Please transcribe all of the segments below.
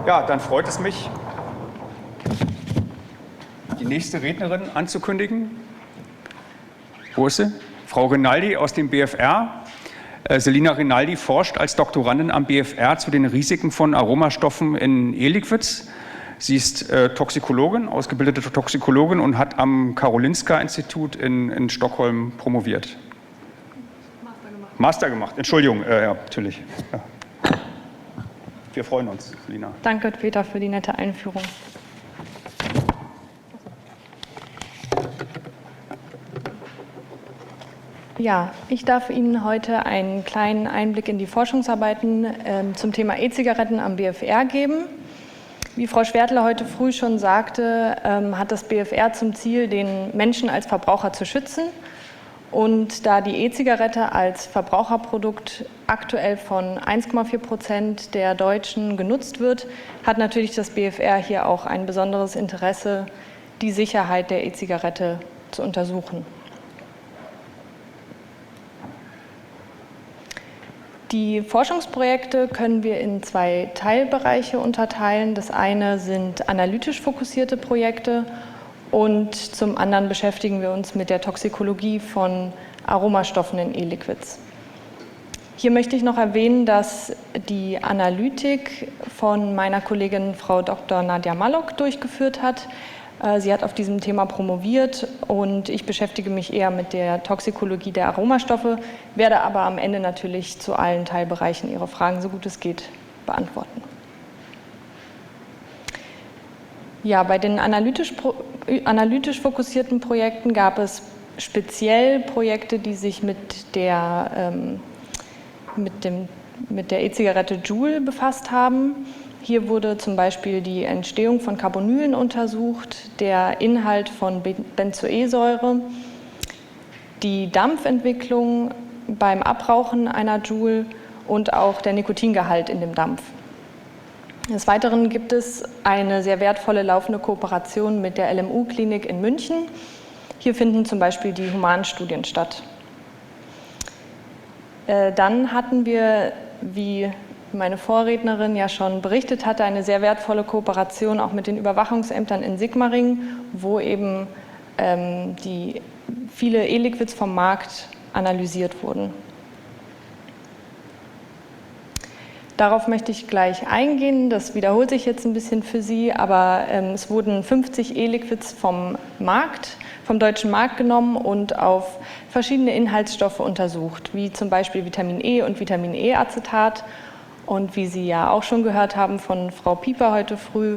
Ja, dann freut es mich, die nächste Rednerin anzukündigen. Wo ist sie? Frau Rinaldi aus dem BFR. Selina Rinaldi forscht als Doktorandin am BFR zu den Risiken von Aromastoffen in E-Liquids. Sie ist Toxikologin, ausgebildete Toxikologin und hat am Karolinska-Institut in Stockholm promoviert. Master gemacht. Entschuldigung, ja, natürlich. Ja. Wir freuen uns, Selina. Danke, Peter, für die nette Einführung. Ja, ich darf Ihnen heute einen kleinen Einblick in die Forschungsarbeiten zum Thema E-Zigaretten am BFR geben. Wie Frau Schwertler heute früh schon sagte, hat das BFR zum Ziel, den Menschen als Verbraucher zu schützen. Und da die E-Zigarette als Verbraucherprodukt aktuell von 1,4% der Deutschen genutzt wird, hat natürlich das BFR hier auch ein besonderes Interesse, die Sicherheit der E-Zigarette zu untersuchen. Die Forschungsprojekte können wir in zwei Teilbereiche unterteilen. Das eine sind analytisch fokussierte Projekte und zum anderen beschäftigen wir uns mit der Toxikologie von Aromastoffen in E-Liquids. Hier möchte ich noch erwähnen, dass die Analytik von meiner Kollegin Frau Dr. Nadja Mallock durchgeführt hat. Sie hat auf diesem Thema promoviert und ich beschäftige mich eher mit der Toxikologie der Aromastoffe, werde aber am Ende natürlich zu allen Teilbereichen Ihre Fragen, so gut es geht, beantworten. Ja, bei den analytisch fokussierten Projekten gab es speziell Projekte, die sich mit der E-Zigarette Juul befasst haben. Hier wurde zum Beispiel die Entstehung von Carbonylen untersucht, der Inhalt von Benzoesäure, die Dampfentwicklung beim Abrauchen einer Juul und auch der Nikotingehalt in dem Dampf. Des Weiteren gibt es eine sehr wertvolle laufende Kooperation mit der LMU-Klinik in München. Hier finden zum Beispiel die Humanstudien statt. Dann hatten wir, wie meine Vorrednerin ja schon berichtet hatte, eine sehr wertvolle Kooperation auch mit den Überwachungsämtern in Sigmaringen, wo eben viele E-Liquids vom Markt analysiert wurden. Darauf möchte ich gleich eingehen, das wiederholt sich jetzt ein bisschen für Sie, aber es wurden 50 E-Liquids vom deutschen Markt genommen und auf verschiedene Inhaltsstoffe untersucht, wie zum Beispiel Vitamin E und Vitamin E-Acetat. Und wie Sie ja auch schon gehört haben von Frau Pieper heute früh,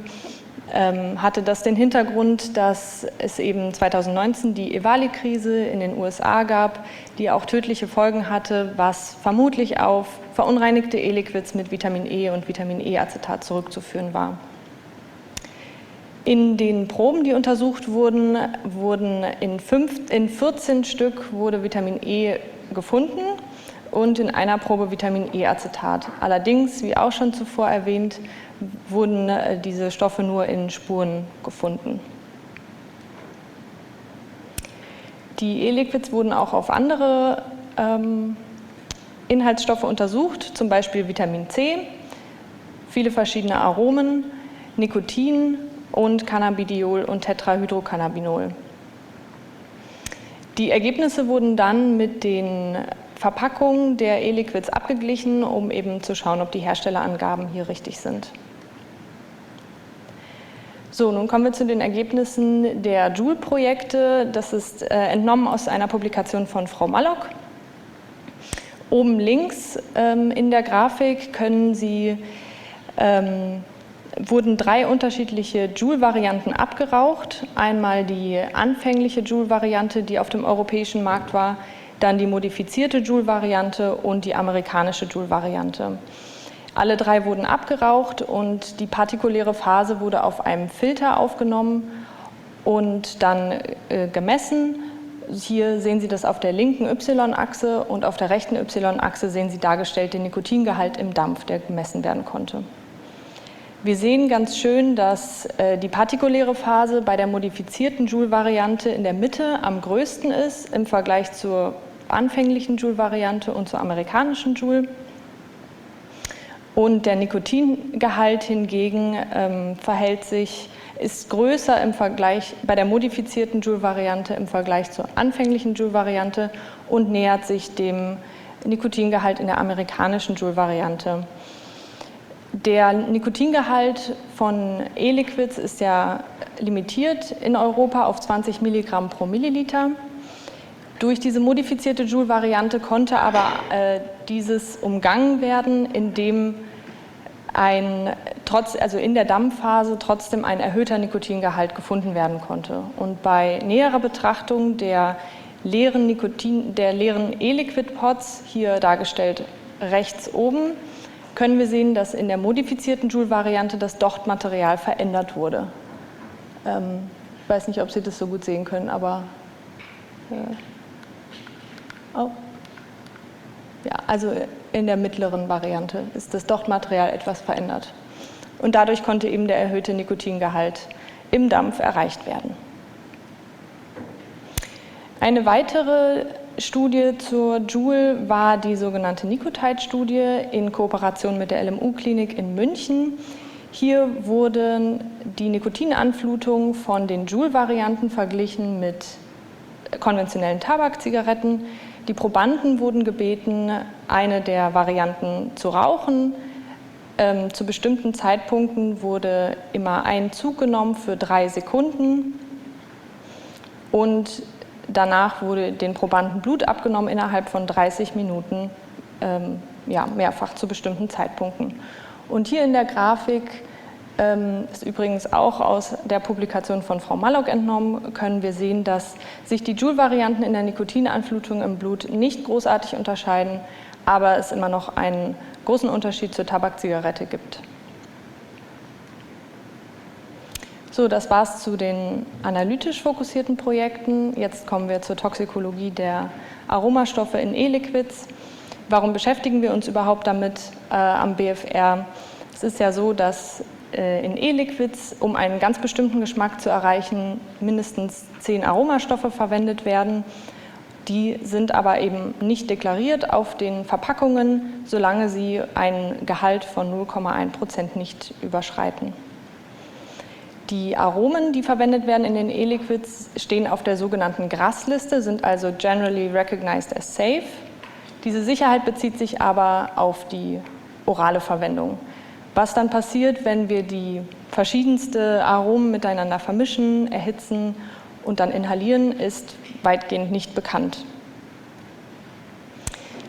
hatte das den Hintergrund, dass es eben 2019 die EVALI-Krise in den USA gab, die auch tödliche Folgen hatte, was vermutlich auf verunreinigte E-Liquids mit Vitamin E und Vitamin E-Acetat zurückzuführen war. In den Proben, die untersucht wurden, in 14 Stück wurde Vitamin E gefunden und in einer Probe Vitamin E-Acetat. Allerdings, wie auch schon zuvor erwähnt, wurden diese Stoffe nur in Spuren gefunden. Die E-Liquids wurden auch auf andere Inhaltsstoffe untersucht, zum Beispiel Vitamin C, viele verschiedene Aromen, Nikotin und Cannabidiol und Tetrahydrocannabinol. Die Ergebnisse wurden dann mit den Verpackungen der E-Liquids abgeglichen, um eben zu schauen, ob die Herstellerangaben hier richtig sind. So, nun kommen wir zu den Ergebnissen der Juul-Projekte. Das ist entnommen aus einer Publikation von Frau Mallock. Oben links in der Grafik wurden 3 unterschiedliche Juul-Varianten abgeraucht. Einmal die anfängliche Juul-Variante, die auf dem europäischen Markt war, dann die modifizierte Juul-Variante und die amerikanische Juul-Variante. Alle 3 wurden abgeraucht und die partikuläre Phase wurde auf einem Filter aufgenommen und dann gemessen. Hier sehen Sie das auf der linken Y-Achse und auf der rechten Y-Achse sehen Sie dargestellt den Nikotingehalt im Dampf, der gemessen werden konnte. Wir sehen ganz schön, dass die partikuläre Phase bei der modifizierten Juul-Variante in der Mitte am größten ist im Vergleich zur anfänglichen Juul-Variante und zur amerikanischen Juul. Und der Nikotingehalt hingegen ist größer im Vergleich bei der modifizierten Joule-Variante im Vergleich zur anfänglichen Joule-Variante und nähert sich dem Nikotingehalt in der amerikanischen Joule-Variante. Der Nikotingehalt von E-Liquids ist ja limitiert in Europa auf 20 Milligramm pro Milliliter. Durch diese modifizierte Joule-Variante konnte aber dieses umgangen werden, indem in der Dampfphase trotzdem ein erhöhter Nikotingehalt gefunden werden konnte. Und bei näherer Betrachtung der leeren E-Liquid-Pods, hier dargestellt rechts oben, können wir sehen, dass in der modifizierten Joule-Variante das Dochtmaterial verändert wurde. Ich weiß nicht, ob Sie das so gut sehen können, aber ja, also in der mittleren Variante ist das Dochtmaterial etwas verändert. Und dadurch konnte eben der erhöhte Nikotingehalt im Dampf erreicht werden. Eine weitere Studie zur Joule war die sogenannte Nicotide-Studie in Kooperation mit der LMU-Klinik in München. Hier wurden die Nikotinanflutungen von den Joule-Varianten verglichen mit konventionellen Tabakzigaretten. Die Probanden wurden gebeten, eine der Varianten zu rauchen. Zu bestimmten Zeitpunkten wurde immer ein Zug genommen für 3 Sekunden und danach wurde den Probanden Blut abgenommen innerhalb von 30 Minuten, mehrfach zu bestimmten Zeitpunkten. Und hier in der Grafik ist übrigens auch aus der Publikation von Frau Mallock entnommen, können wir sehen, dass sich die Joule-Varianten in der Nikotinanflutung im Blut nicht großartig unterscheiden, aber es immer noch einen großen Unterschied zur Tabakzigarette gibt. So, das war es zu den analytisch fokussierten Projekten. Jetzt kommen wir zur Toxikologie der Aromastoffe in E-Liquids. Warum beschäftigen wir uns überhaupt damit am BFR? Es ist ja so, dass in E-Liquids, um einen ganz bestimmten Geschmack zu erreichen, mindestens 10 Aromastoffe verwendet werden. Die sind aber eben nicht deklariert auf den Verpackungen, solange sie einen Gehalt von 0,1% nicht überschreiten. Die Aromen, die verwendet werden in den E-Liquids, stehen auf der sogenannten GRAS-Liste, sind also Generally Recognized as Safe. Diese Sicherheit bezieht sich aber auf die orale Verwendung. Was dann passiert, wenn wir die verschiedensten Aromen miteinander vermischen, erhitzen und dann inhalieren, ist weitgehend nicht bekannt.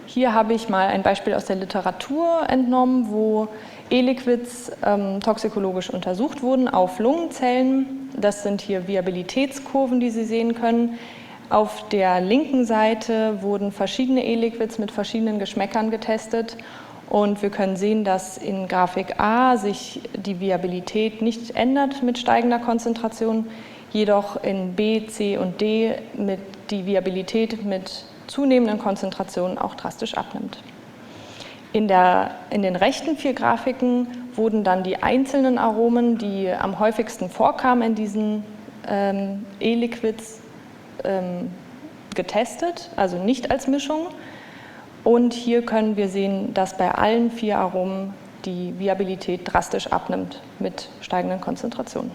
Hier habe ich mal ein Beispiel aus der Literatur entnommen, wo E-Liquids toxikologisch untersucht wurden auf Lungenzellen. Das sind hier Viabilitätskurven, die Sie sehen können. Auf der linken Seite wurden verschiedene E-Liquids mit verschiedenen Geschmäckern getestet. Und wir können sehen, dass in Grafik A sich die Viabilität nicht ändert mit steigender Konzentration, jedoch in B, C und D die Viabilität mit zunehmenden Konzentrationen auch drastisch abnimmt. In den rechten 4 Grafiken wurden dann die einzelnen Aromen, die am häufigsten vorkamen in diesen E-Liquids, getestet, also nicht als Mischung. Und hier können wir sehen, dass bei allen 4 Aromen die Viabilität drastisch abnimmt mit steigenden Konzentrationen.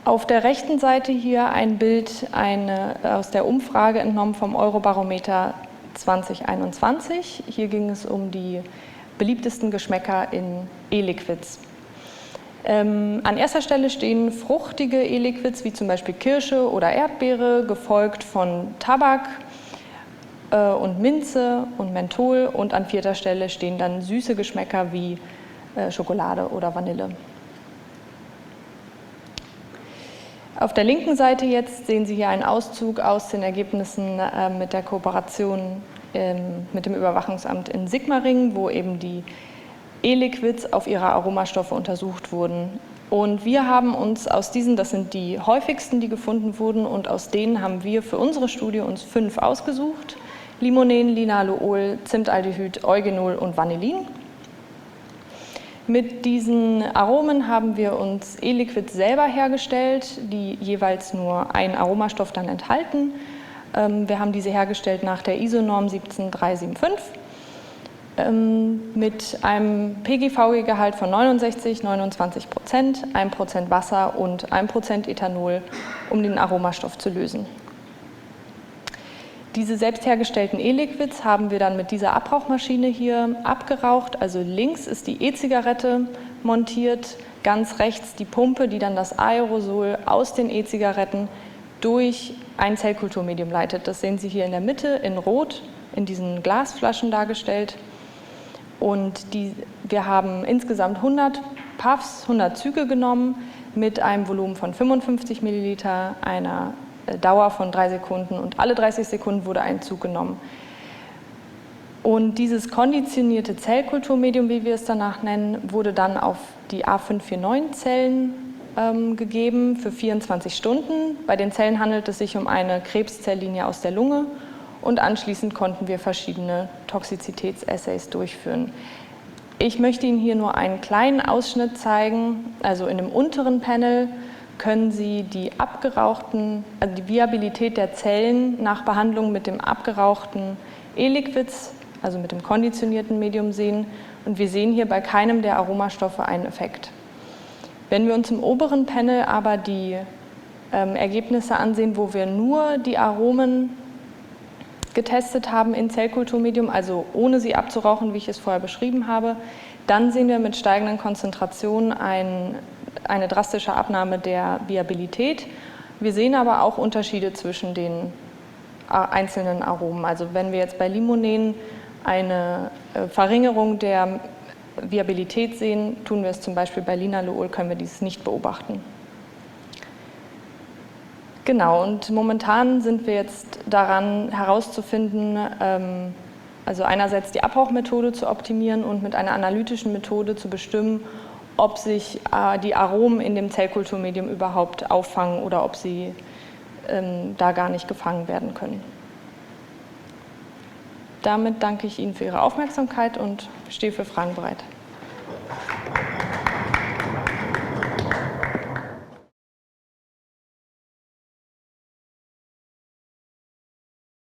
Auf der rechten Seite hier ein Bild aus der Umfrage entnommen vom Eurobarometer 2021. Hier ging es um die beliebtesten Geschmäcker in E-Liquids. An erster Stelle stehen fruchtige E-Liquids wie zum Beispiel Kirsche oder Erdbeere, gefolgt von Tabak und Minze und Menthol, und an 4. Stelle stehen dann süße Geschmäcker wie Schokolade oder Vanille. Auf der linken Seite jetzt sehen Sie hier einen Auszug aus den Ergebnissen mit der Kooperation mit dem Überwachungsamt in Sigmaringen, wo eben die E-Liquids auf ihre Aromastoffe untersucht wurden. Und wir haben uns aus diesen, das sind die häufigsten, die gefunden wurden, und aus denen haben wir für unsere Studie uns 5 ausgesucht: Limonen, Linalool, Zimtaldehyd, Eugenol und Vanillin. Mit diesen Aromen haben wir uns E-Liquids selber hergestellt, die jeweils nur einen Aromastoff dann enthalten. Wir haben diese hergestellt nach der ISO-Norm 17375. mit einem PGVG-Gehalt von 69–29%, 1% Wasser und 1% Ethanol, um den Aromastoff zu lösen. Diese selbst hergestellten E-Liquids haben wir dann mit dieser Abrauchmaschine hier abgeraucht. Also links ist die E-Zigarette montiert, ganz rechts die Pumpe, die dann das Aerosol aus den E-Zigaretten durch ein Zellkulturmedium leitet. Das sehen Sie hier in der Mitte in Rot, in diesen Glasflaschen dargestellt. Und wir haben insgesamt 100 Puffs, 100 Züge genommen mit einem Volumen von 55 Milliliter, einer Dauer von 3 Sekunden und alle 30 Sekunden wurde ein Zug genommen. Und dieses konditionierte Zellkulturmedium, wie wir es danach nennen, wurde dann auf die A549-Zellen gegeben für 24 Stunden. Bei den Zellen handelt es sich um eine Krebszellinie aus der Lunge und anschließend konnten wir verschiedene Toxizitätsassays durchführen. Ich möchte Ihnen hier nur einen kleinen Ausschnitt zeigen. Also in dem unteren Panel können Sie die Viabilität der Zellen nach Behandlung mit dem abgerauchten E-Liquids, also mit dem konditionierten Medium sehen. Und wir sehen hier bei keinem der Aromastoffe einen Effekt. Wenn wir uns im oberen Panel aber die Ergebnisse ansehen, wo wir nur die Aromen getestet haben in Zellkulturmedium, also ohne sie abzurauchen, wie ich es vorher beschrieben habe, dann sehen wir mit steigenden Konzentrationen eine drastische Abnahme der Viabilität. Wir sehen aber auch Unterschiede zwischen den einzelnen Aromen. Also wenn wir jetzt bei Limonen eine Verringerung der Viabilität sehen, tun wir es zum Beispiel bei Linalool, können wir dies nicht beobachten. Genau, und momentan sind wir jetzt daran herauszufinden, also einerseits die Abrauchmethode zu optimieren und mit einer analytischen Methode zu bestimmen, ob sich die Aromen in dem Zellkulturmedium überhaupt auffangen oder ob sie da gar nicht gefangen werden können. Damit danke ich Ihnen für Ihre Aufmerksamkeit und stehe für Fragen bereit.